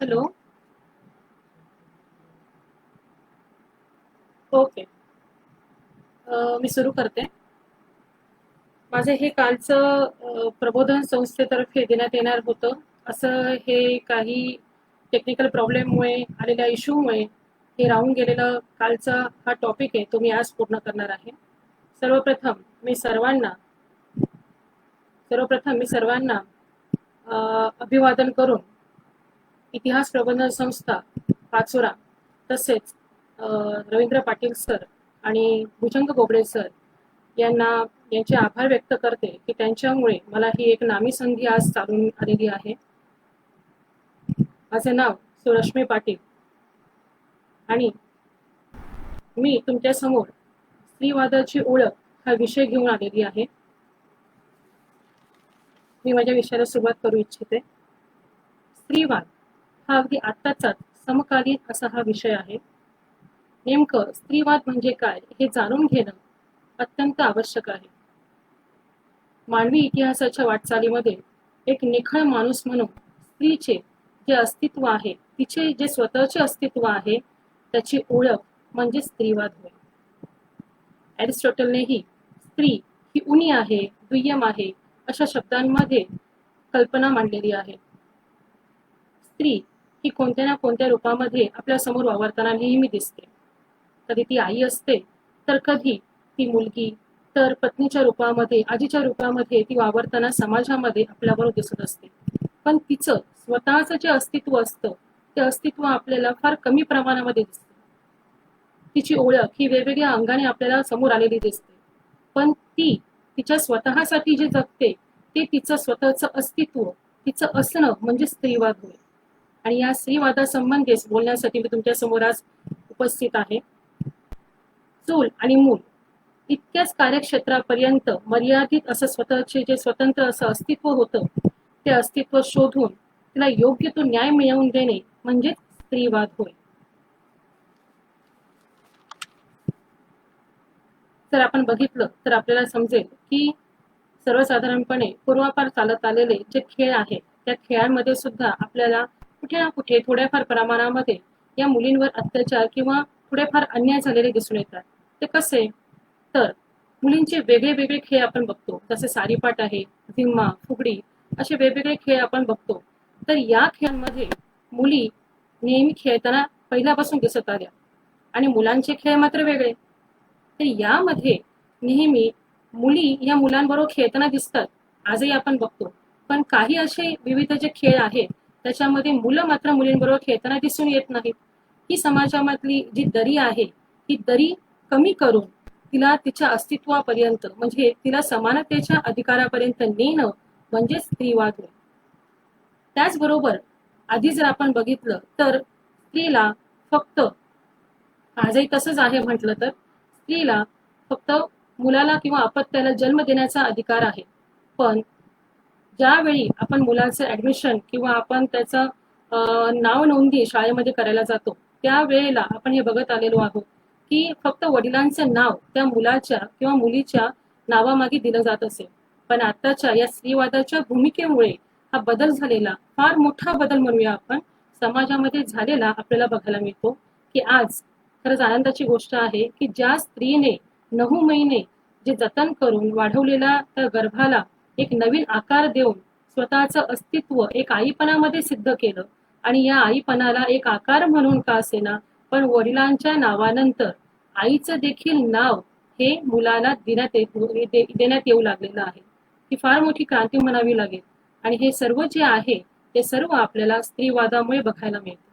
Hello. Okay. मी सुरू करते. माझे हे कालचं प्रबोधन संस्थेतर्फे देण्यात येणार होतं. असं हे काही टेक्निकल प्रॉब्लेममुळे आलेल्या इश्यूमुळे हे राहून गेलेलं कालचा हा टॉपिक आहे, तो मी आज पूर्ण करणार आहे. सर्वप्रथम मी सर्वांना अभिवादन करून इतिहास प्रबंधन संस्था पाचोरा तसेच रवींद्र पाटील सर आणि भुजंग बोबडे सर यांचे आभार व्यक्त करते की त्यांच्यामुळे मला ही एक नामी संधी आज चालून आलेली आहे. माझे नाव सुरश्मी पाटील आणि मी तुमच्या समोर स्त्रीवादाची ओळख हा विषय घेऊन आलेली आहे. मी माझ्या विषयाला सुरुवात करू इच्छिते. स्त्रीवाद हा अगदी आत्ताचाच समकालीन असा हा विषय आहे. नेमकं स्त्रीवाद म्हणजे काय हे जाणून घेणं अत्यंत आवश्यक आहे. मानवी इतिहासाच्या वाटचालीमध्ये एक निखळ माणूस म्हणून स्त्रीचे जे अस्तित्व आहे, तिचे जे स्वतःचे अस्तित्व आहे, त्याची ओळख म्हणजे स्त्रीवाद होय. अरिस्टॉटलनेही स्त्री ही उणी आहे, दुय्यम आहे अशा शब्दांमध्ये कल्पना मांडलेली आहे. स्त्री ही कोणत्या ना कोणत्या रूपामध्ये आपल्या समोर वावरताना नेहमी दिसते. कधी ती आई असते, तर कधी ती मुलगी, तर पत्नीच्या रूपामध्ये, आजीच्या रूपामध्ये ती वावरताना समाजामध्ये आपल्याबरोबर दिसत असते. पण तिचं स्वतःचं जे अस्तित्व असतं, ते अस्तित्व आपल्याला फार कमी प्रमाणामध्ये दिसतं. तिची ओळख ही वेगवेगळ्या अंगाने आपल्याला समोर आलेली दिसते. पण ती तिच्या स्वतःसाठी जे जगते, ते तिचं स्वतःचं अस्तित्व, तिचं असणं म्हणजे स्त्रीवाद होय. आणि या स्त्रीवादासंबंधीच बोलण्यासाठी मी तुमच्या समोर आज उपस्थित आहे. चूल आणि मूल इतक्याच कार्यक्षेत्रापर्यंत मर्यादित असं स्वतःचे जे स्वतंत्र असं अस्तित्व होतं, ते अस्तित्व शोधून तिला योग्य तो न्याय मिळवून देणे म्हणजे स्त्रीवाद होय. जर आपण बघितलं तर आपल्याला समजेल की सर्वसाधारणपणे पूर्वापार चालत आलेले जे खेळ आहेत, त्या खेळांमध्ये सुद्धा आपल्याला कुठे ना कुठे थोड्याफार प्रमाणामध्ये या मुलींवर अत्याचार किंवा थोडेफार अन्याय झालेले दिसून येतात. ते कसे? तर मुलींचे वेगळे वेगळे खेळ आपण बघतो, जसे सारीपाट आहे, झिम्मा, फुगडी असे वेगवेगळे खेळ आपण बघतो. तर या खेळांमध्ये मुली नेहमी खेळताना पहिल्यापासून दिसत आल्या आणि मुलांचे खेळ मात्र वेगळे. तर यामध्ये नेहमी मुली या मुलांबरोबर खेळताना दिसतात, आजही आपण बघतो. पण काही असे विविध जे खेळ आहेत, त्याच्यामध्ये मुलं मात्र मुलींबरोबर खेळताना दिसून येत नाहीत. ही समाजामधली जी दरी आहे, ही दरी कमी करून तिला तिच्या अस्तित्वापर्यंत म्हणजे तिला समानतेच्या अधिकारापर्यंत नेणं म्हणजे स्त्रीवाद होय. त्याचबरोबर आधी जर आपण बघितलं तर स्त्रीला फक्त, आजही तसंच आहे म्हटलं तर, स्त्रीला फक्त मुलाला किंवा अपत्याला जन्म देण्याचा अधिकार आहे. पण ज्यावेळी आपण मुलाचं ऍडमिशन किंवा आपण त्याचं नाव नोंदणी शाळेमध्ये करायला जातो, त्यावेळेला आपण हे बघत आलेलो आहोत की फक्त वडिलांचं नाव त्या मुलाच्या किंवा मुलीच्या नावामागे दिलं जात असे. पण आताच्या या स्त्रीवादाच्या भूमिकेमुळे हा बदल झालेला, फार मोठा बदल म्हणूया आपण, समाजामध्ये झालेला आपल्याला बघायला मिळतो. की आज खरंच आनंदाची गोष्ट आहे की ज्या स्त्रीने 9 महिने जे जतन करून वाढवलेल्या त्या गर्भाला एक नवीन आकार देऊन स्वतःचं अस्तित्व एक आईपणामध्ये सिद्ध केलं आणि या आईपणाला एक आकार म्हणून का असेना, पण वडिलांच्या नावानंतर आईचं देखील नाव हे मुलाला देण्यात येऊ लागलेलं आहे. ही फार मोठी क्रांती म्हणावी लागेल आणि हे सर्व जे आहे ते सर्व आपल्याला स्त्रीवादामुळे बघायला मिळते.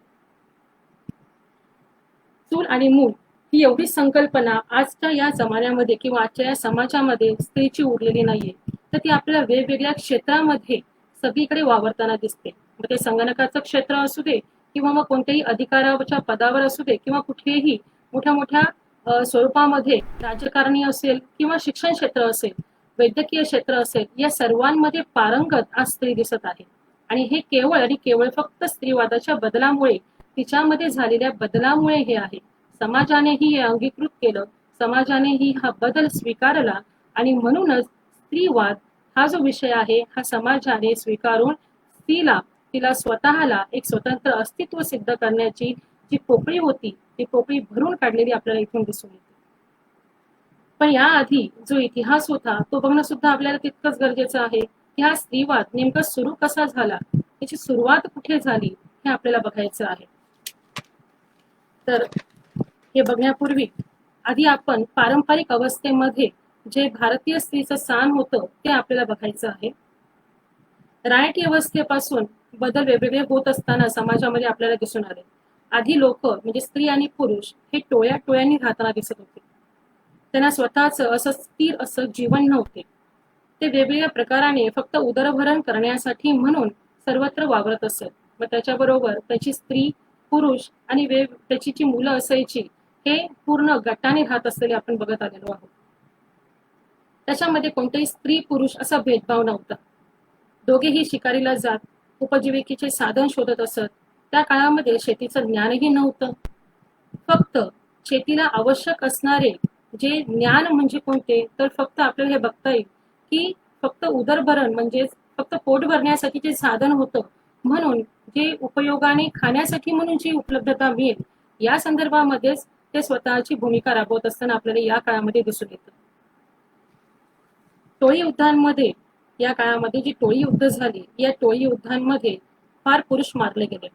चूल आणि मूल ही एवढी संकल्पना आजच्या या जमान्यामध्ये किंवा आजच्या या समाजामध्ये स्त्रीची उरलेली नाहीये, तर ती आपल्याला वेगवेगळ्या क्षेत्रामध्ये सगळीकडे वावरताना दिसते. मग ते संगणकाचं क्षेत्र असू दे किंवा मग कोणत्याही अधिकाराच्या पदावर असू दे किंवा कुठेही मोठ्या मोठ्या स्वरूपामध्ये राजकारणी असेल किंवा शिक्षण क्षेत्र असेल, वैद्यकीय क्षेत्र असेल, या सर्वांमध्ये पारंगत आज स्त्री दिसत आहे. आणि हे केवळ आणि केवळ फक्त स्त्रीवादाच्या बदलामुळे, तिच्यामध्ये झालेल्या बदलामुळे हे आहे. समाजानेही हे अंगीकृत केलं, समाजानेही हा बदल स्वीकारला आणि म्हणूनच स्त्रीवाद हा जो विषय आहे हा समाजाने स्वीकारून स्त्रीला तिला स्वतःला एक स्वतंत्र अस्तित्व सिद्ध करण्याची जी पोकळी होती ती पोकळी भरून काढलेली आपल्याला इथून दिसून येते. पण याआधी जो इतिहास होता तो बघणं सुद्धा आपल्याला तितकंच गरजेचं आहे की हा स्त्रीवाद नेमका सुरू कसा झाला, त्याची सुरुवात कुठे झाली हे आपल्याला बघायचं आहे. तर हे बघण्यापूर्वी आधी आपण पारंपरिक अवस्थेमध्ये जे भारतीय स्त्रीचं स्थान होतं ते आपल्याला बघायचं आहे. रायटी अवस्थेपासून बदल वेगवेगळे होत असताना समाजामध्ये आपल्याला दिसून आले. आधी लोक म्हणजे स्त्री आणि पुरुष हे टोळ्या टोळ्यांनी राहताना दिसत होते. त्यांना स्वतःच असं स्थिर असं जीवन नव्हते. ते वेगवेगळ्या प्रकाराने फक्त उदरभरण करण्यासाठी म्हणून सर्वत्र वावरत असत. मग त्याच्याबरोबर त्याची स्त्री पुरुष आणि त्याची जी मुलं असायची हे पूर्ण गटाने राहत असलेले आपण बघत आलेलो आहोत. त्याच्यामध्ये कोणतेही स्त्री पुरुष असा भेदभाव नव्हता. दोघेही शिकारीला जात उपजीविकेचे साधन शोधत असत. त्या काळामध्ये शेतीचं ज्ञानही नव्हतं. फक्त शेतीला आवश्यक असणारे जे ज्ञान म्हणजे कोणते, तर फक्त आपल्याला हे बघता येईल की फक्त उदरभरण म्हणजे फक्त पोट भरण्यासाठी जे साधन होतं म्हणून जे उपयोगाने खाण्यासाठी म्हणून जी उपलब्धता मिळेल या संदर्भामध्येच ते स्वतःची भूमिका राबवत असताना आपल्याला या काळामध्ये दिसून येतं. टोळी युद्धांमध्ये या काळामध्ये जी टोळी युद्ध झाली या टोळी युद्धांमध्ये फार पुरुष मारले गेले.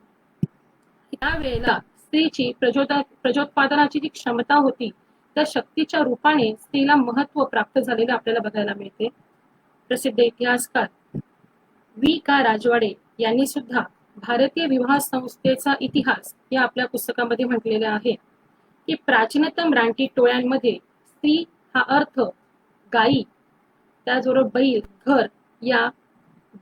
त्यावेळेला स्त्रीची प्रजोत्पादनाची जी क्षमता होती त्या शक्तीच्या रूपाने स्त्रीला महत्व प्राप्त झालेलं आपल्याला बघायला मिळते. प्रसिद्ध इतिहासकार V.K. राजवाडे यांनी सुद्धा भारतीय विवाह संस्थेचा इतिहास या आपल्या पुस्तकामध्ये म्हटलेले आहे की प्राचीनतम रानटी टोळ्यांमध्ये स्त्री हा अर्थ गायी त्याचबरोबर बैल घर या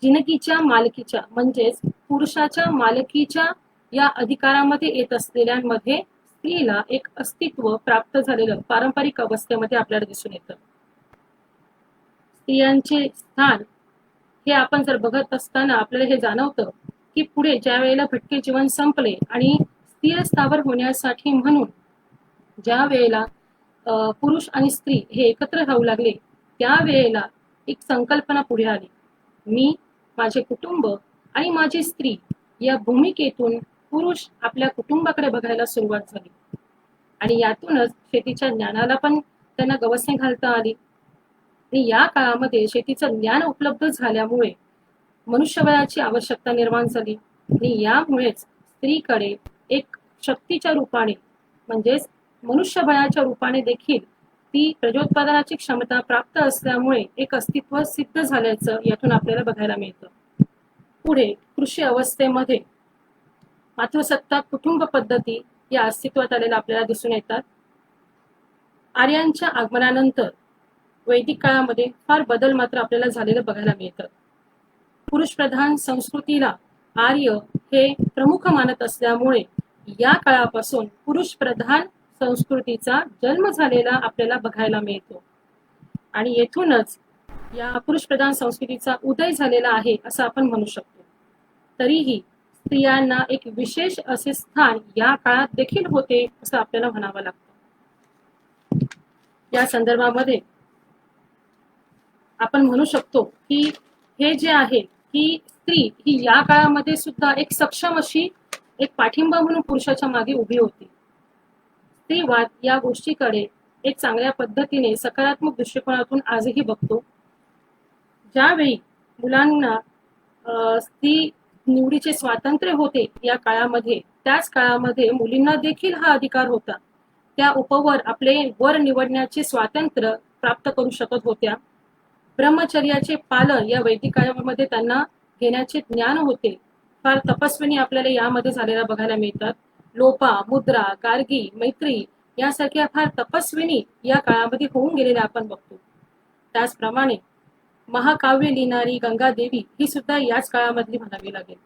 जिनगीच्या मालकीच्या म्हणजेच पुरुषाच्या मालकीच्या या अधिकारामध्ये येत असलेल्यांमध्ये स्त्रीला एक अस्तित्व प्राप्त झालेलं पारंपरिक अवस्थेमध्ये आपल्याला दिसून येतं. स्त्रियांचे स्थान हे आपण जर बघत असताना आपल्याला हे जाणवतं की पुढे ज्या वेळेला भटके जीवन संपले आणि स्थिर स्थावर होण्यासाठी म्हणून ज्या वेळेला पुरुष आणि स्त्री हे एकत्र राहू लागले त्यावेळेला एक संकल्पना पुढे आली. मी माझे कुटुंब आणि माझी स्त्री या भूमिकेतून पुरुष आपल्या कुटुंबाकडे बघायला सुरुवात झाली आणि यातूनच शेतीच्या ज्ञानाला पण त्यांना गवसणी घालता आली. आणि या काळामध्ये शेतीचं ज्ञान उपलब्ध झाल्यामुळे मनुष्यबळाची आवश्यकता निर्माण झाली आणि यामुळेच स्त्रीकडे एक शक्तीच्या रूपाने म्हणजेच मनुष्यबळाच्या रूपाने देखील ती प्रजोत्पादनाची क्षमता प्राप्त असल्यामुळे एक अस्तित्व सिद्ध झाल्याचं यातून आपल्याला बघायला मिळतं. पुढे कृषी अवस्थेमध्ये मातृसत्ताक कुटुंब पद्धती या अस्तित्वात आलेल्या आपल्याला दिसून येतात. आर्यांच्या आगमनानंतर वैदिक काळामध्ये फार बदल मात्र आपल्याला झालेलं बघायला मिळतं. पुरुष प्रधान संस्कृतीला आर्य हे प्रमुख मानत असल्यामुळे या काळापासून पुरुष प्रधान संस्कृतीचा जन्म झालेला आपल्याला बघायला मिळतो आणि येथूनच या पुरुष प्रधान संस्कृतीचा उदय झालेला आहे असं आपण म्हणू शकतो. तरीही स्त्रियांना एक विशेष असे स्थान या काळात देखील होते असं आपल्याला म्हणावं लागतं. या संदर्भामध्ये आपण म्हणू शकतो की हे जे आहे की स्त्री ही या काळामध्ये सुद्धा एक सक्षम अशी एक पाठिंबा म्हणून पुरुषाच्या मागे उभी होती. स्त्रीवाद या गोष्टीकडे एक चांगल्या पद्धतीने सकारात्मक दृष्टिकोनातून आजही बघतो. ज्यावेळी मुलांना स्त्री निवडीचे स्वातंत्र्य होते या काळामध्ये त्याच काळामध्ये मुलींना देखील हा अधिकार होता. त्या उपवर आपले वर निवडण्याचे स्वातंत्र्य प्राप्त करू शकत होत्या. ब्रह्मचर्याचे पालन या वैदिक काळामध्ये त्यांना घेण्याचे ज्ञान होते. फार तपस्विनी आपल्याला यामध्ये झालेला बघायला मिळतात. लोपा मुद्रा गार्गी मैत्री यासारख्या फार तपस्विनी या काळामध्ये होऊन गेलेल्या आपण बघतो. त्याचप्रमाणे महाकाव्य लिहिणारी गंगादेवी ही सुद्धा याच काळामधली म्हणावी लागेल.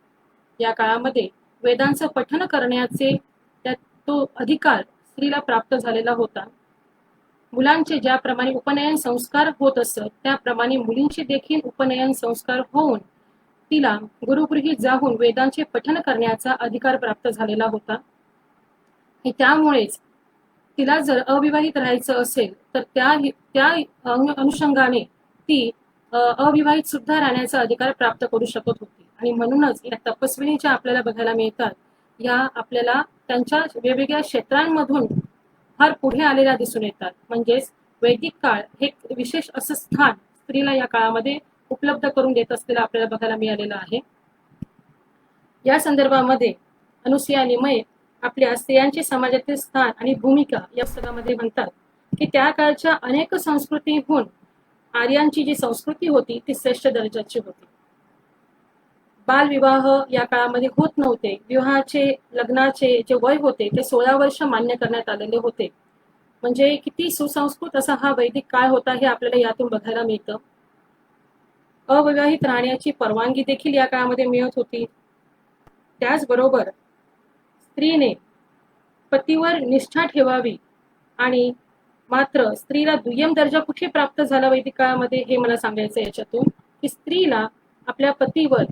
या काळामध्ये वेदांचं पठण करण्याचे तो अधिकार स्त्रीला प्राप्त झालेला होता. मुलांचे ज्याप्रमाणे उपनयन संस्कार होत असत त्याप्रमाणे मुलींचे देखील उपनयन संस्कार होऊन तिला गुरुगृही जाऊन वेदांचे पठण करण्याचा अधिकार प्राप्त झालेला होता. त्यामुळेच तिला जर अविवाहित राहायचं असेल तर त्या अनुषंगाने ती अविवाहित सुद्धा राहण्याचा अधिकार प्राप्त करू शकत होती. आणि म्हणूनच या तपस्विनी ज्या आपल्याला बघायला मिळतात, या आपल्याला त्यांच्या वेगवेगळ्या क्षेत्रांमधून फार पुढे आलेल्या दिसून येतात. म्हणजेच वैदिक काळ हे विशेष असं स्थान स्त्रीला या काळामध्ये उपलब्ध करून देत असलेलं आपल्याला बघायला मिळालेलं आहे. या संदर्भामध्ये अनुसूया निमय आपल्या स्त्रियांचे समाजातील स्थान आणि भूमिका या पुस्तकामध्ये म्हणतात की त्या काळच्या अनेक संस्कृतीहून आर्यांची जी संस्कृती होती ती श्रेष्ठ दर्जाची होती. बालविवाह या काळामध्ये होत नव्हते. विवाहाचे लग्नाचे जे वय होते ते 16 वर्ष मान्य करण्यात आलेले होते. म्हणजे किती सुसंस्कृत असा हा वैदिक काळ होता हे आपल्याला यातून बघायला मिळतं. अविवाहित राहण्याची परवानगी देखील या काळामध्ये मिळत होती. त्याचबरोबर स्त्रीने पतीवर निष्ठा ठेवावी. आणि मात्र स्त्रीला दुय्यम दर्जा कुठे प्राप्त झाला वैदिक काळामध्ये हे मला सांगायचं याच्यातून, की स्त्रीला आपल्या पतीवर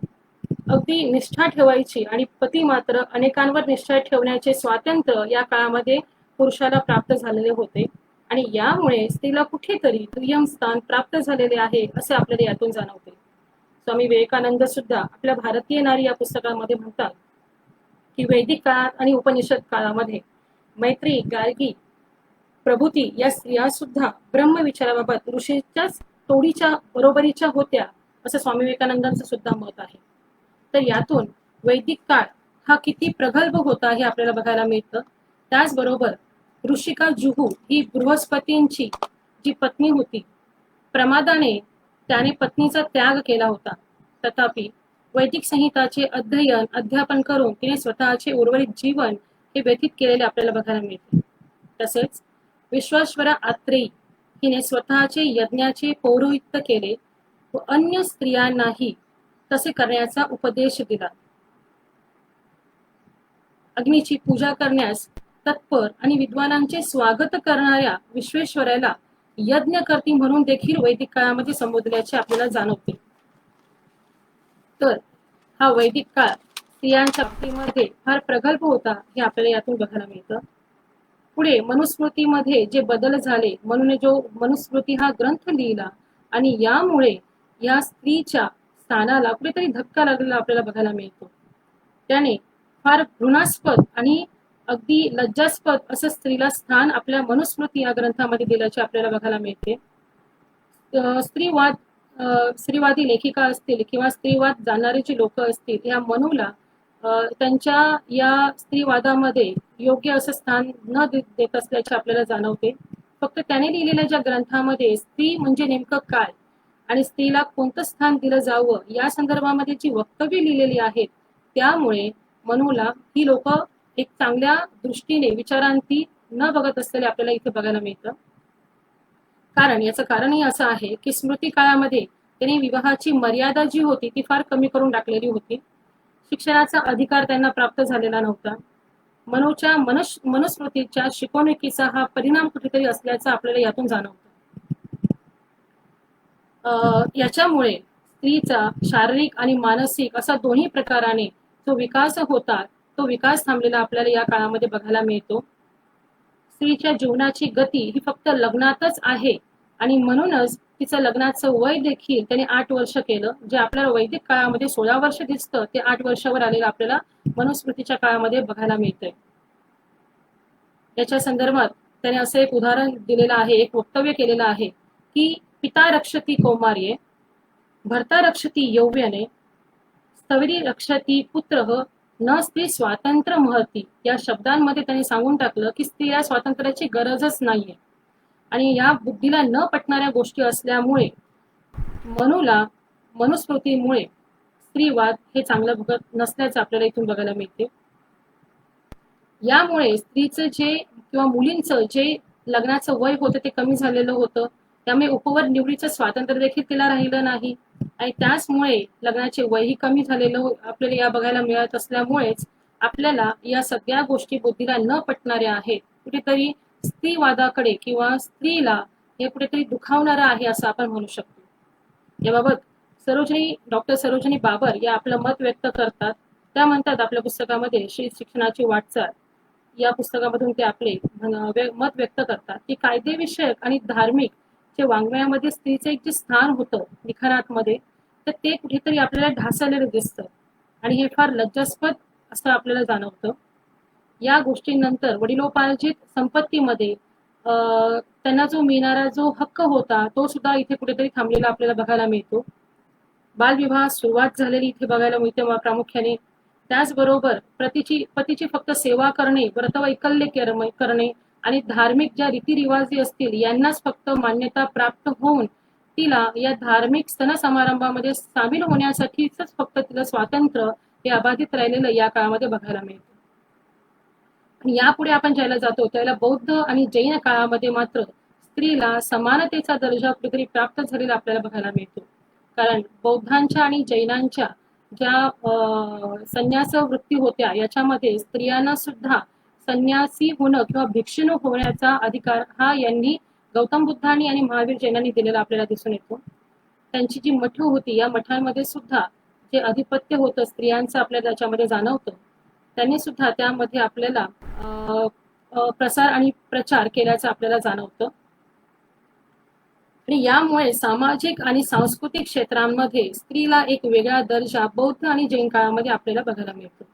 अगदी निष्ठा ठेवायची आणि पती मात्र अनेकांवर निष्ठा ठेवण्याचे स्वातंत्र्य या काळामध्ये पुरुषाला प्राप्त झालेले होते. आणि यामुळे स्त्रीला कुठेतरी दुय्यम स्थान प्राप्त झालेले आहे असे आपल्याला यातून जाणवते. स्वामी विवेकानंद सुद्धा आपल्या भारतीय नारी या पुस्तकामध्ये म्हणतात की वैदिक काळात आणि उपनिषद काळामध्ये मैत्री, गार्गी, प्रभूती या स्त्रिया सुद्धा ब्रह्मविचाराबाबत ऋषीच्याच तोडीच्या बरोबरीच्या होत्या असं स्वामी विवेकानंदांचं सुद्धा मत आहे. तर यातून वैदिक काळ हा किती प्रगल्भ होता हे आपल्याला बघायला मिळतं. त्याचबरोबर ऋषिका जुहू ही बृहस्पतींची जी पत्नी होती, प्रमादाने त्याने पत्नीचा त्याग केला होता. तथापि वैदिक संहिताचे अध्ययन अध्यापन करून तिने स्वतःचे उर्वरित जीवन हे व्यतीत केलेले आपल्याला बघायला मिळते. तसेच विश्वेश्वरा आत्रेयी हिने स्वतःचे यज्ञाचे पौरोहित्य केले व अन्य स्त्रियांनाही तसे करण्याचा उपदेश दिला. अग्नीची पूजा करण्यास तत्पर आणि विद्वानांचे स्वागत करणाऱ्या विश्वेश्वराला यज्ञकर्ती म्हणून देखील वैदिक काळामध्ये संबोधल्याचे आपल्याला जाणवते. तर हा वैदिक काळ स्त्रियांच्या बाबतीमध्ये फार प्रगल्भ होता हे आपल्याला यातून बघायला मिळतं. पुढे मनुस्मृतीमध्ये जे बदल झाले, म्हणून जो मनुस्मृती हा ग्रंथ लिहिला आणि यामुळे या स्त्रीच्या स्थानाला कुठेतरी धक्का लागलेला आपल्याला बघायला मिळतो. त्याने फार घृणास्पद आणि अगदी लज्जास्पद असं स्त्रीला स्थान आपल्या मनुस्मृती या ग्रंथामध्ये दिल्याचे आपल्याला बघायला मिळते. स्त्रीवादी लेखिका असतील किंवा स्त्रीवाद जाणणारे जे लोक असतील या मनूला त्यांच्या या स्त्रीवादामध्ये योग्य असं स्थान न देत असल्याचे आपल्याला जाणवते. फक्त त्याने लिहिलेल्या ज्या ग्रंथामध्ये स्त्री म्हणजे नेमकं काय आणि स्त्रीला कोणतं स्थान दिलं जावं या संदर्भामध्ये जी वक्तव्य लिहिलेली आहेत, त्यामुळे मनूला ही लोक एक चांगल्या दृष्टीने विचारांती न बघत असलेले आपल्याला इथे बघायला मिळतं. कारण याचं कारणही असं आहे की स्मृती काळामध्ये त्यांनी विवाहाची मर्यादा जी होती ती फार कमी करून टाकलेली होती. शिक्षणाचा अधिकार त्यांना प्राप्त झालेला नव्हता. मनूच्या मनुस्मृतीच्या शिकवणुकीचा हा परिणाम कुठेतरी असल्याचं आपल्याला यातून जाणवतं. याच्यामुळे स्त्रीचा शारीरिक आणि मानसिक असा दोन्ही प्रकाराने जो विकास होता तो विकास थांबलेला आपल्याला या काळामध्ये बघायला मिळतो. स्त्रीच्या जीवनाची गती ही फक्त लग्नातच आहे आणि म्हणूनच तिचं लग्नाचं वय देखील त्याने 8 वर्ष केलं. जे आपल्याला वैदिक काळामध्ये 16 वर्ष दिसतं ते 8 वर्षावर आलेलं आपल्याला मनुस्मृतीच्या काळामध्ये बघायला मिळतंय. याच्या संदर्भात त्याने असं एक उदाहरण दिलेलं आहे, एक वक्तव्य केलेलं आहे की पिता रक्षती कौमार्ये, भर्ता रक्षती यौवने, स्थविरी रक्षती पुत्रः, न स्त्री स्वातंत्र्य महती. या शब्दांमध्ये त्यांनी सांगून टाकलं की स्त्रीला स्वातंत्र्याची गरजच नाहीये. आणि या बुद्धीला न पटणाऱ्या गोष्टी असल्यामुळे मनूला मनुस्मृतीमुळे स्त्रीवाद हे चांगलं बघत नसल्याचं आपल्याला इथून बघायला मिळते. यामुळे स्त्रीचं जे किंवा मुलींचं जे लग्नाचं वय होतं ते कमी झालेलं होतं. त्यामुळे उपवर निवडीचं स्वातंत्र्य देखील तिला राहिलं नाही आणि त्याचमुळे लग्नाचे वयही कमी झालेलं आपल्याला या बघायला मिळत असल्यामुळेच आपल्याला या सगळ्या गोष्टी बुद्धीला न पटणाऱ्या आहेत. कुठेतरी स्त्रीवादाकडे किंवा स्त्रीला हे कुठेतरी दुखावणारं आहे असं आपण म्हणू शकतो. याबाबत डॉक्टर सरोजिनी बाबर या आपलं मत व्यक्त करतात. त्या म्हणतात आपल्या पुस्तकामध्ये श्री शिक्षणाची वाटचाल या पुस्तकामधून ते आपले मत व्यक्त करतात की कायदेविषयक आणि धार्मिक जे वाङ्मयामध्ये स्त्रीचं एक जे स्थान होतं लिखाणामध्ये, तर ते कुठेतरी आपल्याला ढासळलेलं दिसतं आणि हे फार लज्जास्पद असं आपल्याला जाणवतं. या गोष्टींनंतर वडिलोपार्जित संपत्तीमध्ये त्यांना जो मिळणारा जो हक्क होता तो सुद्धा इथे कुठेतरी थांबलेला आपल्याला बघायला मिळतो. बालविवाह सुरुवात झालेली इथे बघायला मिळते प्रामुख्याने. त्याचबरोबर पतीची फक्त सेवा करणे, व्रतवैकल्य करणे आणि धार्मिक ज्या रीतिरिवाजी असतील यांनाच फक्त मान्यता प्राप्त होऊन तिला या धार्मिक सण समारंभामध्ये सामील होण्यासाठीच फक्त तिला स्वातंत्र्य हे अबाधित राहिलेलं या काळामध्ये बघायला मिळतं. आणि यापुढे आपण ज्याला जातो त्याला बौद्ध आणि जैन काळामध्ये मात्र स्त्रीला समानतेचा दर्जा कुठेतरी प्राप्त झालेला आपल्याला बघायला मिळतो. कारण बौद्धांच्या आणि जैनांच्या ज्या संन्यास वृत्ती होत्या याच्यामध्ये स्त्रियांना सुद्धा संन्यासी होणं किंवा भिक्षुणी होण्याचा अधिकार हा यांनी गौतम बुद्धांनी आणि महावीर जैनांनी दिलेला आपल्याला दिसून येतो. त्यांची जी मठ होती या मठांमध्ये सुद्धा जे अधिपत्य होतं स्त्रियांचं आपल्याला त्याच्यामध्ये जाणवतं. त्यांनी सुद्धा त्यामध्ये आपल्याला प्रसार आणि प्रचार केल्याचं आपल्याला जाणवतं. आणि यामुळे सामाजिक आणि सांस्कृतिक क्षेत्रांमध्ये स्त्रीला एक वेगळा दर्जा बौद्ध आणि जैन काळामध्ये आपल्याला बघायला मिळतो.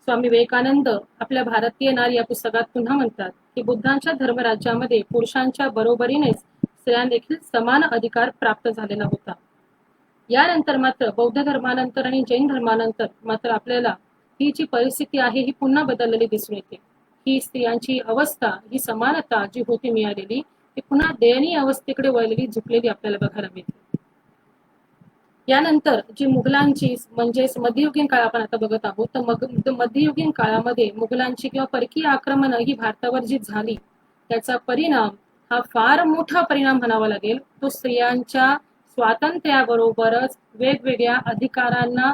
स्वामी विवेकानंद आपल्या भारतीय नारी या पुस्तकात पुन्हा म्हणतात की बुद्धांच्या धर्मराज्यामध्ये पुरुषांच्या बरोबरीनेच स्त्रियांना देखील समान अधिकार प्राप्त झालेला होता. यानंतर मात्र बौद्ध धर्मानंतर आणि जैन धर्मानंतर मात्र आपल्याला ही जी परिस्थिती आहे ही पुन्हा बदललेली दिसून येते. ही स्त्रियांची अवस्था, ही समानता जी होती मिळालेली ती पुन्हा दयनीय अवस्थेकडे वळलेली झुकलेली आपल्याला बघायला मिळते. यानंतर जी मुघलांची म्हणजेच मध्ययुगीन काळ आपण आता बघत आहोत, तर मध्ययुगीन काळामध्ये मुघलांची किंवा परकीय आक्रमणं ही भारतावर जी झाली त्याचा परिणाम हा फार मोठा परिणाम म्हणावा लागेल. तो स्त्रियांच्या स्वातंत्र्याबरोबरच वेगवेगळ्या अधिकारांना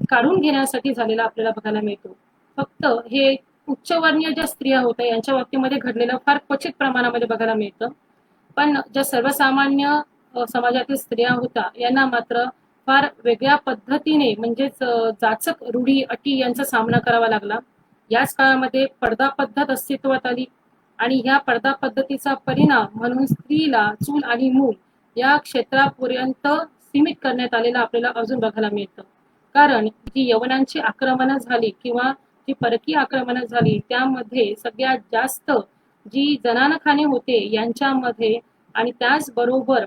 काढून घेण्यासाठी झालेला आपल्याला बघायला मिळतो. फक्त हे उच्चवर्णीय ज्या स्त्रिया होत्या यांच्या बाबतीमध्ये घडलेलं फार क्वचित प्रमाणामध्ये बघायला मिळतं. पण ज्या सर्वसामान्य समाजातील स्त्रिया होत्या यांना मात्र फार वेगळ्या पद्धतीने म्हणजेच जाचक रूढी अटी यांचा सामना करावा लागला. याच काळामध्ये पडदा पद्धत अस्तित्वात आली आणि ह्या पडदा पद्धतीचा परिणाम म्हणून स्त्रीला चूल आणि मूल या क्षेत्रापर्यंत सीमित करण्यात आलेला आपल्याला अजून बघायला मिळतं. कारण जी यवनांची आक्रमणं झाली किंवा जी परकीय आक्रमणं झाली त्यामध्ये सगळ्यात जास्त जी जनानखाने होते यांच्यामध्ये आणि त्याचबरोबर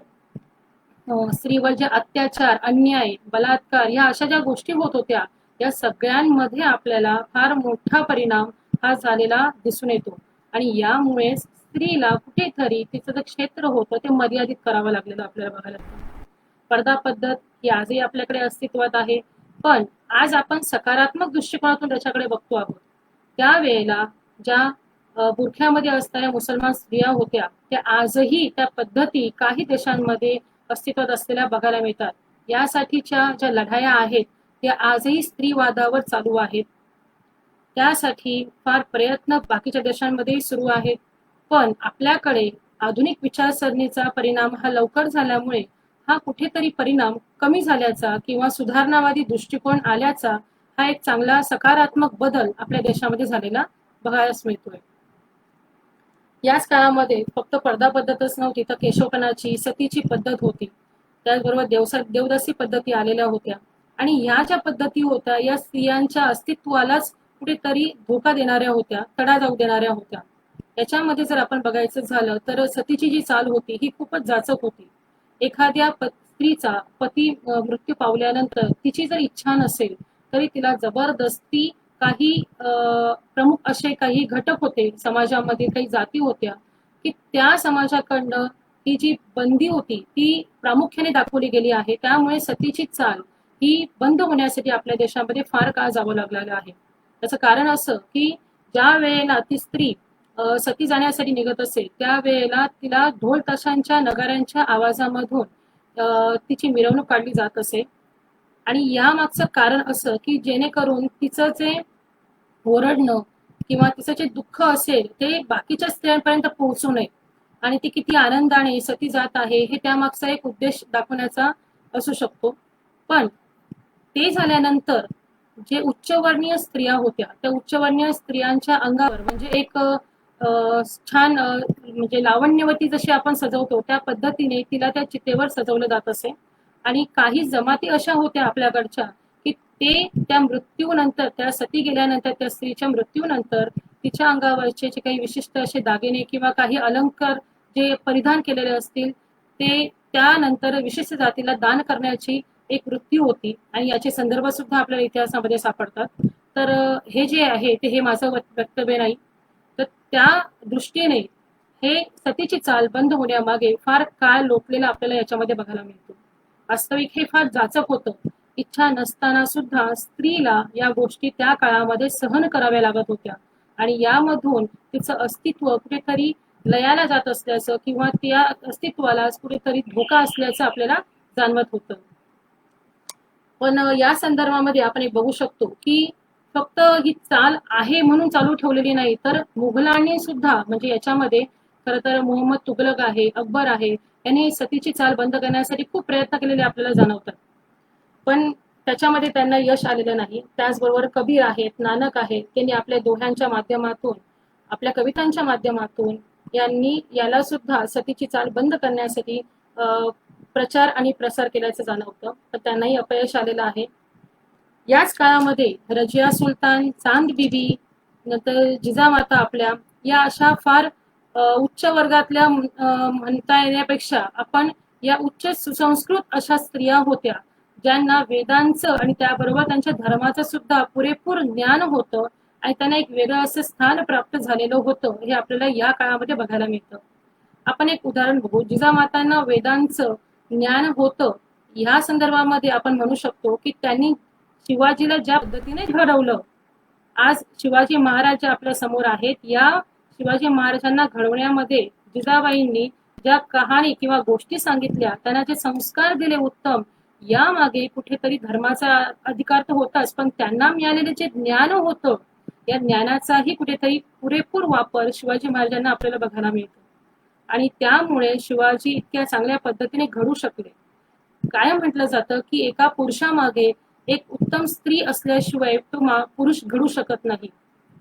स्त्रीवर जे अत्याचार, अन्याय, बलात्कार या अशा ज्या गोष्टी होत होत्या या सगळ्यांमध्ये आपल्याला फार मोठा परिणाम हा झालेला दिसून येतो. आणि यामुळे स्त्रीला कुठेतरी तिचं जे क्षेत्र होतं ते मर्यादित करावं लागलेलं आपल्याला बघायला मिळतं. पडदा पद्धत ही आजही आपल्याकडे अस्तित्वात आहे, पण आज आपण सकारात्मक दृष्टिकोनातून त्याच्याकडे बघतो आहोत. त्यावेळेला ज्या बुरख्यामध्ये असणाऱ्या मुसलमान स्त्रिया होत्या त्या आजही त्या पद्धती काही देशांमध्ये अस्तित्वात असलेल्या बघायला मिळतात. यासाठीच्या ज्या लढाया आहेत त्या आजही स्त्रीवादावर चालू आहेत. त्यासाठी फार प्रयत्न बाकीच्या देशांमध्ये सुरू आहेत. पण आपल्याकडे आधुनिक विचारसरणीचा परिणाम हा लवकर झाल्यामुळे हा कुठेतरी परिणाम कमी झाल्याचा किंवा सुधारणावादी दृष्टिकोन आल्याचा हा एक चांगला सकारात्मक बदल आपल्या देशामध्ये झालेला बघायला मिळतोय. याच काळामध्ये फक्त पडदा पद्धतच नव्हती तर केशवपनाची, सतीची पद्धत होती. त्याचबरोबर देवदासी पद्धती आलेल्या होत्या आणि ह्या ज्या पद्धती होत्या या स्त्रियांच्या अस्तित्वालाच कुठेतरी धोका देणाऱ्या होत्या, तडा जाऊ देणाऱ्या होत्या. याच्यामध्ये जर आपण बघायचं झालं तर सतीची जी चाल होती ही खूपच जाचक होती. एखाद्या स्त्रीचा पती मृत्यू पावल्यानंतर तिची जर इच्छा नसेल तरी तिला जबरदस्ती काही प्रमुख असे काही घटक होते समाजामध्ये, काही जाती होत्या की त्या समाजाकडनं ही जी बंदी होती ती प्रामुख्याने दाखवली गेली आहे. त्यामुळे सतीची चाल ही बंद होण्यासाठी आपल्या देशामध्ये फार काळ जावं लागलेलं आहे. त्याचं कारण असं की ज्या वेळेला ती स्त्री सती जाण्यासाठी निघत असे त्यावेळेला तिला ढोल ताशांच्या नगाऱ्यांच्या आवाजामधून तिची मिरवणूक काढली जात असे. आणि यामागचं कारण असं की जेणेकरून तिचं जे ओरडणं किंवा तिचं जे दुःख असेल ते बाकीच्या स्त्रियांपर्यंत पोहोचू नये आणि ती किती आनंदाने सती जात आहे हे त्यामागचा एक उद्देश दाखवण्याचा असू शकतो. पण ते झाल्यानंतर जे उच्चवर्णीय स्त्रिया होत्या त्या उच्चवर्णीय स्त्रियांच्या अंगावर म्हणजे एक छान म्हणजे लावण्यवती जशी आपण सजवतो त्या पद्धतीने तिला त्या चितेवर सजवलं जात असे. आणि काही जमाती अशा होत्या आपल्याकडच्या की ते त्या मृत्यूनंतर, त्या सती गेल्यानंतर, त्या स्त्रीच्या मृत्यूनंतर तिच्या अंगावरचे जे काही विशिष्ट असे दागिने किंवा काही अलंकार जे परिधान केलेले असतील ते त्यानंतर विशिष्ट जातीला दान करण्याची एक वृत्ती होती आणि याचे संदर्भ सुद्धा आपल्याला इतिहासामध्ये सापडतात. तर हे जे आहे ते हे माझं वक्तव्य नाही. तर त्या दृष्टीने हे सतीची चाल बंद होण्यामागे फार काळ लोटलेला आपल्याला याच्यामध्ये बघायला मिळतो. वास्तविक हे फार जाचक होतं. इच्छा नसताना सुद्धा स्त्रीला या गोष्टी त्या काळामध्ये सहन कराव्या लागत होत्या आणि यामधून तिचं अस्तित्व कुठेतरी लयाला जात असल्याचं किंवा त्या अस्तित्वाला कुठेतरी धोका असल्याचं आपल्याला जाणवत होतं. पण या संदर्भामध्ये आपण एक बघू शकतो की फक्त ही चाल आहे म्हणून चालू ठेवलेली नाही, तर मुघलांनी सुद्धा म्हणजे याच्यामध्ये खरं तर मोहम्मद तुगलक आहे, अकबर आहे, यांनी सतीची चाल बंद करण्यासाठी खूप प्रयत्न केलेले आपल्याला जाणवतात. पण त्याच्यामध्ये त्यांना यश आलेलं नाही. त्याचबरोबर कबीर आहेत, नानक आहेत, त्यांनी आपल्या दोह्यांच्या माध्यमातून, आपल्या कवितांच्या माध्यमातून यांनी याला सुद्धा सतीची चाल बंद करण्यासाठी प्रचार आणि प्रसार केल्याचं जाणवतं, तर त्यांनाही अपयश आलेलं आहे. याच काळामध्ये रजिया सुलतान, चांद बीबी, नंतर जिजामाता आपल्या या अशा फार उच्च वर्गातल्या म्हणता येण्यापेक्षा आपण या उच्च सुसंस्कृत अशा स्त्रिया होत्या ज्यांना वेदांचं आणि त्याबरोबर त्यांच्या धर्माचं सुद्धा पुरेपूर ज्ञान होतं आणि त्यांना एक वेगळं असं स्थान प्राप्त झालेलं होतं. हे आपल्याला या काळामध्ये बघायला मिळतं. आपण एक उदाहरण बघू. जिजामातांना वेदांचं ज्ञान होतं या संदर्भामध्ये आपण म्हणू शकतो की त्यांनी शिवाजीला ज्या पद्धतीने घडवलं, आज शिवाजी महाराज आपल्या समोर आहेत, या शिवाजी महाराजांना घडवण्यामध्ये जिजाबाईंनी ज्या कहाणी किंवा गोष्टी सांगितल्या, त्यांना जे संस्कार दिले उत्तम, यामागे कुठेतरी धर्माचा अधिकार तर होताच, पण त्यांना मिळालेले जे ज्ञान होतं या ज्ञानाचाही कुठेतरी पुरेपूर वापर शिवाजी महाराजांना आपल्याला बघायला मिळतो आणि त्यामुळे शिवाजी इतक्या चांगल्या पद्धतीने घडू शकले. काय म्हटलं जातं की एका पुरुषामागे एक उत्तम स्त्री असल्याशिवाय तो पुरुष घडू शकत नाही.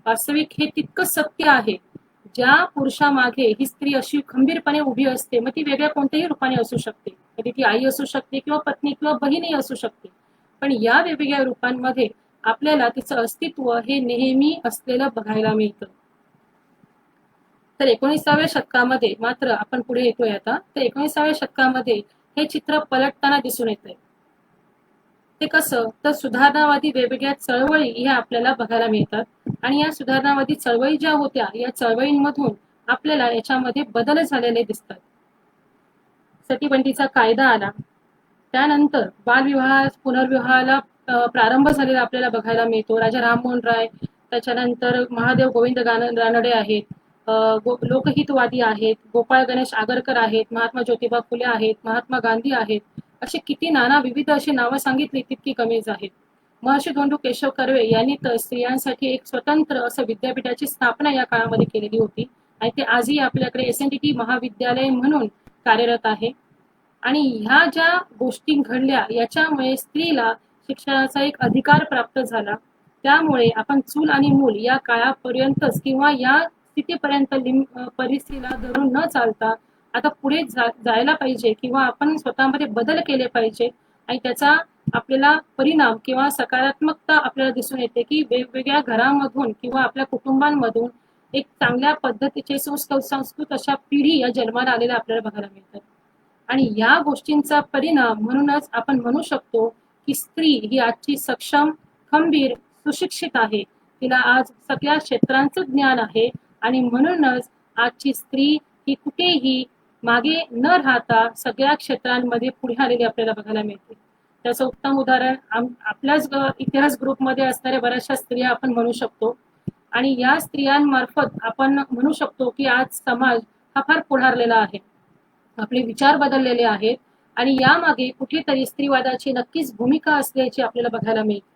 वास्तविक हे तितकं सत्य आहे. ज्या पुरुषामागे ही स्त्री अशी खंबीरपणे उभी असते, मग ती वेगळ्या कोणत्याही रूपाने असू शकते, कधी ती आई असू शकते किंवा पत्नी किंवा बहीणही असू शकते, पण या वेगवेगळ्या रूपांमध्ये आपल्याला तिचं अस्तित्व हे नेहमी असलेलं बघायला मिळतं. तर 19व्या शतकामध्ये मात्र आपण पुढे येतोय आता, तर 19व्या शतकामध्ये हे चित्र पलटताना दिसून येतंय. ते कसं, तर सुधारणावादी वेगवेगळ्या चळवळी ह्या आपल्याला बघायला मिळतात आणि या सुधारणावादी चळवळी ज्या होत्या या चळवळींमधून आपल्याला याच्यामध्ये बदल झालेले दिसतात. सतीबंदीचा कायदा आला, त्यानंतर बालविवाह पुनर्विवाहाला प्रारंभ झालेला आपल्याला बघायला मिळतो. राजा राममोहन राय, त्याच्यानंतर महादेव गोविंद रानडे आहेत, लोकहितवादी आहेत, गोपाळ गणेश आगरकर आहेत, महात्मा ज्योतिबा फुले आहेत, महात्मा गांधी आहेत, असे किती नाना विविध अशी नावं सांगितली तितकी कमीच आहेत. महर्षी धोंडू केशव कर्वे यांनी तर स्त्रियांसाठी एक स्वतंत्र असं विद्यापीठाची स्थापना या काळामध्ये केलेली होती आणि ते आजही आपल्याकडे SNDT महाविद्यालय म्हणून कार्यरत आहे. आणि ह्या ज्या गोष्टी घडल्या याच्यामुळे स्त्रीला शिक्षणाचा एक अधिकार प्राप्त झाला. त्यामुळे आपण चूल आणि मूल या काळापर्यंतच किंवा या स्थितीपर्यंत परिस्थितीला धरून न चालता आता पुढे जायला पाहिजे किंवा आपण स्वतःमध्ये बदल केले पाहिजे आणि त्याचा आपल्याला परिणाम किंवा सकारात्मकता आपल्याला दिसून येते की वेगवेगळ्या घरांमधून किंवा आपल्या कुटुंबांमधून एक चांगल्या पद्धतीचे सुसंस्कृत अशा पिढी या जन्माला आलेल्या आपल्याला बघायला मिळतात. आणि या गोष्टींचा परिणाम म्हणूनच आपण म्हणू शकतो की स्त्री ही आजची सक्षम, खंबीर, सुशिक्षित आहे. तिला आज सगळ्या क्षेत्रांचं ज्ञान आहे आणि म्हणूनच आजची स्त्री ही कुठेही मागे न राहता सगळ्या क्षेत्रांमध्ये पुढे आलेली आपल्याला बघायला मिळते. त्याचं उत्तम उदाहरण आपल्याच इतिहास ग्रुपमध्ये असणाऱ्या बऱ्याचशा स्त्रिया आपण म्हणू शकतो आणि या स्त्रियांमार्फत आपण म्हणू शकतो की आज समाज हा फार पुढारलेला आहे, आपले विचार बदललेले आहेत आणि यामागे कुठेतरी स्त्रीवादाची नक्कीच भूमिका असल्याची आपल्याला बघायला मिळते.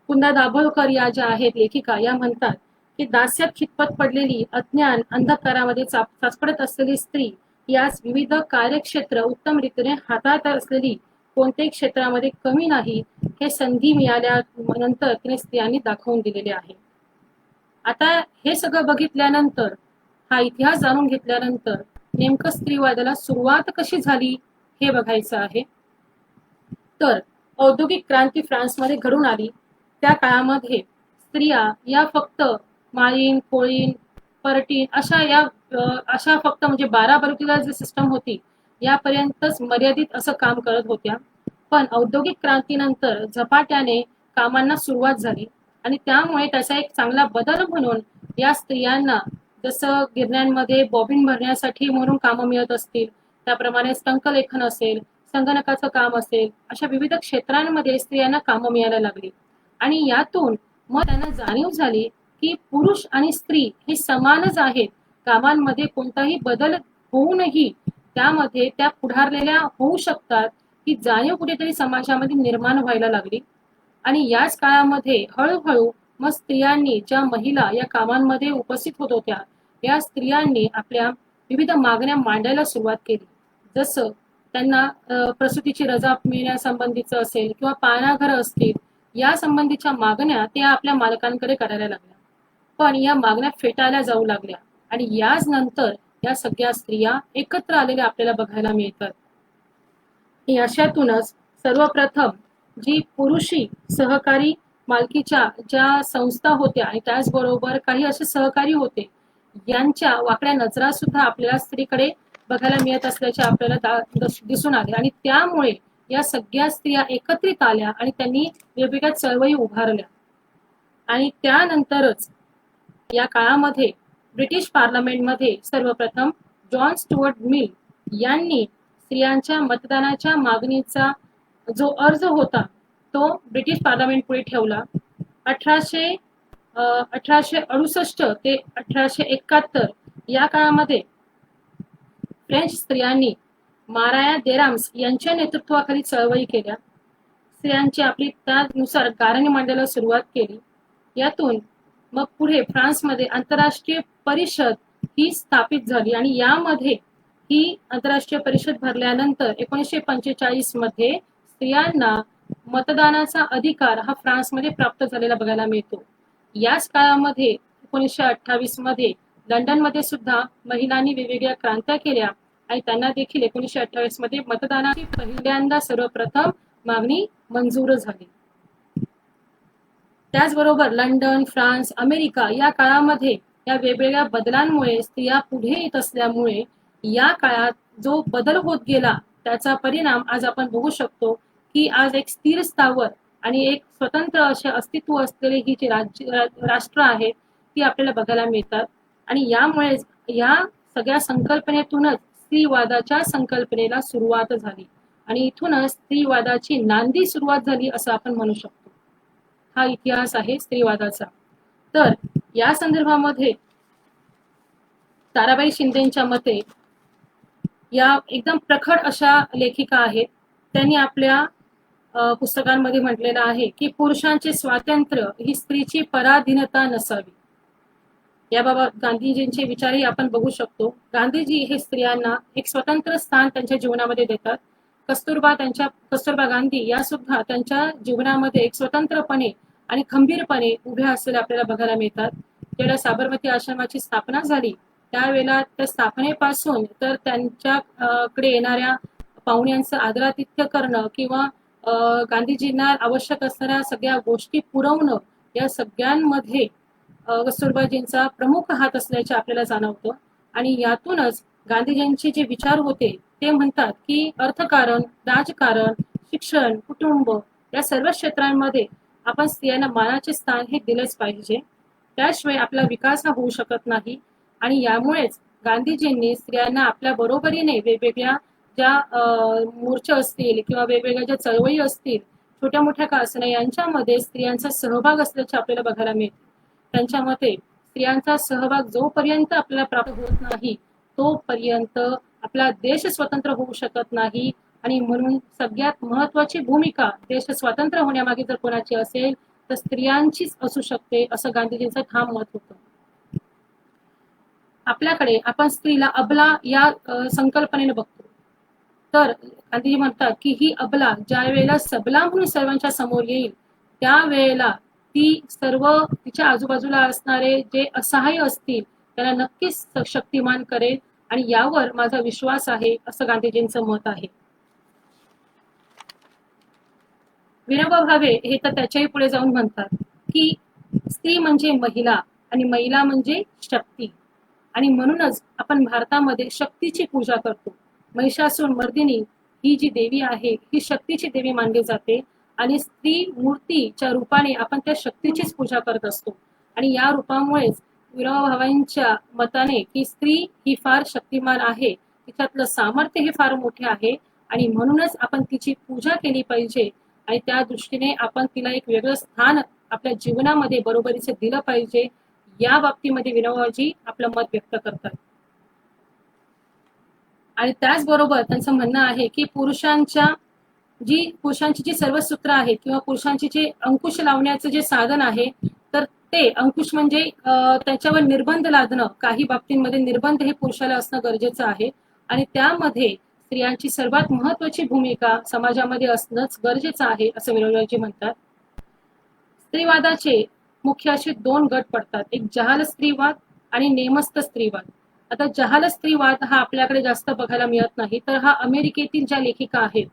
कुंदा दाभोळकर या ज्या आहेत लेखिका, या म्हणतात की दास्यात खितपत पडलेली, अज्ञान अंधकारामध्ये चाचपडत असलेली स्त्री यास विविध कार्यक्षेत्र उत्तम रीतीने हाताळत असलेली कोणत्याही क्षेत्रामध्ये कमी नाही, हे संधी मिळाल्यानंतर तिने स्त्रियांनी दाखवून दिलेले आहे. आता हे सगळं बघितल्यानंतर हा इतिहास जाणून घेतल्यानंतर नेमकं स्त्रीवादाला सुरुवात कशी झाली हे बघायचं आहे. तर औद्योगिक क्रांती फ्रान्समध्ये घडून आली त्या काळामध्ये स्त्रिया या फक्त माळीन, कोळीन, परटीन अशा फक्त म्हणजे 12 बलुतीला जी सिस्टम होती यापर्यंतच मर्यादित असं काम करत होत्या. पण औद्योगिक क्रांतीनंतर झपाट्याने कामांना सुरुवात झाली आणि त्यामुळे त्याचा एक चांगला बदल म्हणून या स्त्रियांना जसं गिरण्यांमध्ये बॉबिन भरण्यासाठी म्हणून कामं मिळत असतील, त्याप्रमाणे टंकलेखन असेल, संगणकाचं काम असेल, अशा विविध क्षेत्रांमध्ये स्त्रियांना कामं मिळायला लागली आणि यातून मग त्यांना जाणीव झाली की पुरुष आणि स्त्री हे समानच आहेत. कामांमध्ये कोणताही बदल होऊनही त्यामध्ये त्या पुढारलेल्या होऊ शकतात ही जाणीव कुठेतरी समाजामध्ये निर्माण व्हायला लागली आणि याच काळामध्ये हळूहळू मग स्त्रियांनी ज्या महिला या कामांमध्ये उपस्थित होत होत्या या स्त्रियांनी आपल्या विविध मागण्या मांडायला सुरुवात केली. जसं त्यांना प्रसूतीची रजा मिळण्यासंबंधीचं असेल किंवा पाळणाघर असतील या संबंधीच्या मागण्या त्या आपल्या मालकांकडे करायला लागल्या. पण या मागण्या फेटाळल्या जाऊ लागल्या आणि याच नंतर या सगळ्या स्त्रिया एकत्र आलेल्या आपल्याला बघायला मिळतात. अशातूनच सर्वप्रथम जी पुरुषी सहकारी मालकीच्या ज्या संस्था होत्या आणि त्याचबरोबर काही असे सहकारी होते यांच्या वाकड्या नजरा सुद्धा आपल्याला स्त्रीकडे बघायला मिळत असल्याचे आपल्याला दिसून आले आणि त्यामुळे या सगळ्या स्त्रिया एकत्रित आल्या आणि त्यांनी वेगवेगळ्या चळवळी उभारल्या आणि त्यानंतरच या काळामध्ये ब्रिटिश पार्लमेंटमध्ये सर्वप्रथम जॉन स्टुअर्ट मिल यांनी स्त्रियांच्या मतदानाच्या मागणीचा जो अर्ज होता तो ब्रिटिश पार्लमेंट पुढे ठेवला. 1868 ते 1871 या काळामध्ये फ्रेंच स्त्रियांनी माराया देराम्स यांच्या नेतृत्वाखाली चळवळी केल्या. स्त्रियांची आपली त्यानुसार गाऱ्हाणे मांडायला सुरुवात केली. यातून मग पुढे फ्रान्समध्ये आंतरराष्ट्रीय परिषद ही स्थापित झाली आणि यामध्ये ही आंतरराष्ट्रीय परिषद भरल्यानंतर 1945 मध्ये स्त्रियांना मतदानाचा अधिकार हा फ्रान्समध्ये प्राप्त झालेला बघायला मिळतो. याच काळामध्ये 1928 मध्ये लंडनमध्ये सुद्धा महिलांनी वेगवेगळ्या क्रांत्या केल्या आणि त्यांना देखील 1928 मध्ये मतदानाची पहिल्यांदा सर्वप्रथम मागणी मंजूर झाली. त्याचबरोबर लंडन, फ्रान्स, अमेरिका या काळामध्ये या वेगवेगळ्या बदलांमुळे स्त्रिया पुढे येत असल्यामुळे या काळात जो बदल होत गेला त्याचा परिणाम आज आपण बघू शकतो की आज एक स्थिर स्थावर आणि एक स्वतंत्र असे अस्तित्व असलेली ही जी राष्ट्र आहेत ती आपल्याला बघायला मिळतात आणि यामुळे या सगळ्या संकल्पनेतूनच स्त्रीवादाच्या संकल्पनेला सुरुवात झाली आणि इथूनच स्त्रीवादाची नांदी सुरुवात झाली असं आपण म्हणू शकतो. हा इतिहास आहे स्त्रीवादाचा. तर या संदर्भामध्ये ताराबाई शिंदेच्या मते या एकदम प्रखर अशा लेखिका आहेत. त्यांनी आपल्या पुस्तकांमध्ये म्हटलेलं आहे की पुरुषांचे स्वातंत्र्य ही स्त्रीची पराधीनता नसावी. याबाबत गांधीजींचे विचारही आपण बघू शकतो. गांधीजी हे स्त्रियांना एक स्वतंत्र स्थान त्यांच्या जीवनामध्ये देतात. कस्तुरबा गांधी या सुद्धा त्यांच्या जीवनामध्ये एक स्वतंत्रपणे आणि खंबीरपणे उभ्या असलेल्या आपल्याला बघायला मिळतात. जेव्हा साबरमती आश्रमाची स्थापना झाली त्यावेळेला त्या स्थापनेपासून तर त्यांच्याकडे येणाऱ्या पाहुण्यांचं आदरातिथ्य करणं किंवा गांधीजींना आवश्यक असणाऱ्या सगळ्या गोष्टी पुरवणं या सगळ्यांमध्ये कस्तुरबाजींचा प्रमुख हात असल्याचे आपल्याला जाणवतं आणि यातूनच गांधीजींचे जे विचार होते ते म्हणतात की अर्थकारण, राजकारण, शिक्षण, कुटुंब या सर्व क्षेत्रांमध्ये आपण स्त्रियांना मानाचे स्थान हे दिलेच पाहिजे. त्याशिवाय आपला विकास हा होऊ शकत नाही आणि यामुळेच गांधीजींनी स्त्रियांना आपल्या बरोबरीने वेगवेगळ्या ज्या मोर्चे असतील किंवा वेगवेगळ्या ज्या चळवळी असतील छोट्या मोठ्या का असणे यांच्यामध्ये स्त्रियांचा सहभाग असल्याचे आपल्याला बघायला मिळते. त्यांच्या मते स्त्रियांचा सहभाग जोपर्यंत आपल्याला प्राप्त होत नाही तोपर्यंत आपला देश स्वतंत्र होऊ शकत नाही आणि म्हणून सगळ्यात महत्वाची भूमिका देश स्वतंत्र होण्यामागे जर कोणाची असेल तर स्त्रियांचीच असू शकते असं गांधीजींचं ठाम मत होतं. आपल्याकडे आपण स्त्रीला अबला या संकल्पनेने बघतो. तर गांधीजी म्हणतात की ही अबला ज्या वेळेला सबला म्हणून सर्वांच्या समोर येईल त्यावेळेला ती सर्व तिच्या आजूबाजूला असणारे जे असहाय्य असतील त्याला नक्कीच शक्तिमान करेल आणि यावर माझा विश्वास आहे, असं गांधीजींचं मत आहे. विनोबा भावे हे तर त्याच्याही पुढे जाऊन म्हणतात की स्त्री म्हणजे महिला आणि महिला म्हणजे शक्ती, आणि म्हणूनच आपण भारतामध्ये शक्तीची पूजा करतो. महिषासुर मर्दिनी ही जी देवी आहे ही शक्तीची देवी मानली जाते आणि स्त्री मूर्तीच्या रूपाने आपण त्या शक्तीचीच पूजा करत असतो. आणि या रूपामुळेच विनोबा भावेंच्या मताने की स्त्री ही फार शक्तिमान आहे, तिच्यातलं सामर्थ्य हे फार मोठे आहे आणि म्हणूनच आपण तिची पूजा केली पाहिजे आणि त्या दृष्टीने आपण तिला एक वेगळं स्थान आपल्या जीवनामध्ये बरोबरीचे दिलं पाहिजे. या बाबतीमध्ये विनोबाजी आपलं मत व्यक्त करतात. आणि त्याचबरोबर त्यांचं म्हणणं आहे की पुरुषांची जी सर्व सूत्र आहेत किंवा पुरुषांची जे अंकुश लावण्याचं जे साधन आहे, तर ते अंकुश म्हणजे त्याच्यावर निर्बंध लादणं. काही बाबतींमध्ये निर्बंध हे पुरुषाला असणं गरजेचं आहे आणि त्यामध्ये स्त्रियांची सर्वात महत्वाची भूमिका समाजामध्ये असणंच गरजेचं आहे, असं विनोबाजी म्हणतात. स्त्रीवादाचे मुख्य असे 2 गट पडतात, एक जहाल स्त्रीवाद आणि नेमस्त स्त्रीवाद. आता जहाल स्त्रीवाद हा आपल्याकडे जास्त बघायला मिळत नाही, तर हा अमेरिकेतील ज्या लेखिका आहेत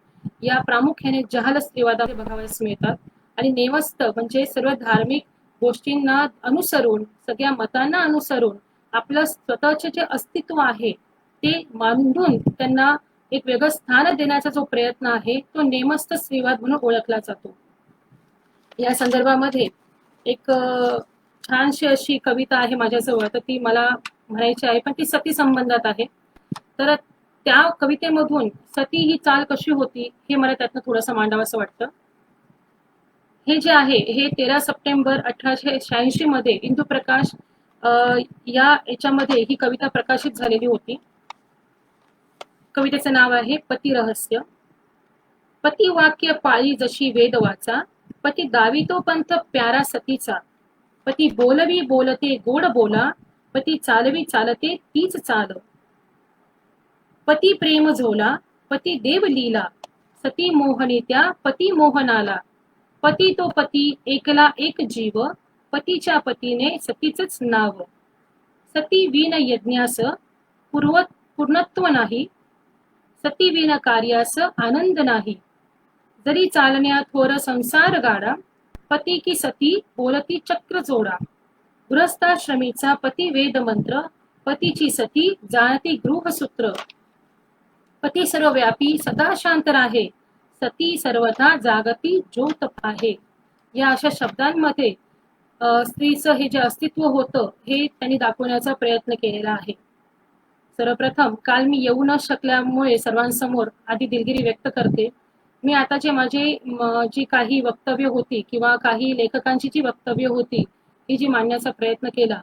या प्रामुख्याने जहाल स्त्रीवादामध्ये बघावयास मिळतात. आणि नेमस्त म्हणजे सर्व धार्मिक गोष्टींना अनुसरून, सगळ्या मतांना अनुसरून आपलं स्वतःचे जे अस्तित्व आहे ते मांडून त्यांना एक वेगळं स्थान देण्याचा जो प्रयत्न आहे तो नेमस्त स्त्रीवाद म्हणून ओळखला जातो. या संदर्भामध्ये एक छानशी अशी कविता आहे माझ्याजवळ, तर ती मला म्हणायची आहे, पण ती सती संबंधात आहे. तर त्या कवितेमधून सती ही चाल कशी होती हे मला त्यातनं थोडंसं मांडावं असं वाटतं. हे जे आहे हे 13 सप्टेंबर 1886 मध्ये इंदुप्रकाश या याच्यामध्ये ही कविता प्रकाशित झालेली होती. कवितेचं नाव आहे पती रहस्य. पती वाक्य पाळी जशी वेद वाचा, पती दावितो पंथ प्यारा सतीचा. पती बोलवी बोलते गोड बोला, पती चालवी चालते तीच चाल. पती प्रेम झोला, पती देव लीला, सती मोहनी त्या पती मोहनाला. पती तो पती एकला एक जीव, पतीच्या पतीने सतीचंच नाव. सती विन यज्ञास पूर्णत्व नाही, सती विन कार्यास आनंद नाही. जरी चालण्या थोर संसार गाडा, पती की सती बोलती चक्र जोडा. गृहस्थाश्रमीचा पती वेद मंत्र, पतीची सती जाणती गृहसूत्र. पती सर्वव्यापी सदा शांत राहे, सती सर्वथा जागती ज्योत आहे. या अशा शब्दांमध्ये स्त्रीचं हे जे अस्तित्व होतं हे त्यांनी दाखवण्याचा प्रयत्न केलेला आहे. सर्वप्रथम काल मी येऊ न शकल्यामुळे सर्वांसमोर आधी दिलगिरी व्यक्त करते. मी आता जी काही वक्तव्य होती किंवा काही लेखकांची जी वक्तव्य होती ही जी मांडण्याचा प्रयत्न केला,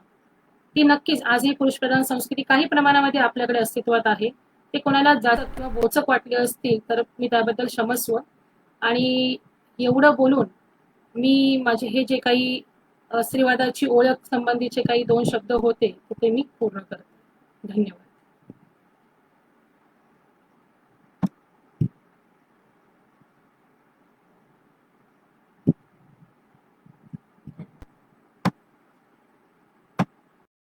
ती नक्कीच आज ही पुरुषप्रधान संस्कृती काही प्रमाणामध्ये आपल्याकडे अस्तित्वात आहे. ते कोणाला जास्त किंवा बोचक वाटले असतील तर मी त्याबद्दल क्षमस्व. आणि एवढं बोलून मी माझे हे जे काही स्त्रीवादाची ओळख संबंधीचे काही 2 शब्द होते ते मी पूर्ण करते. धन्यवाद.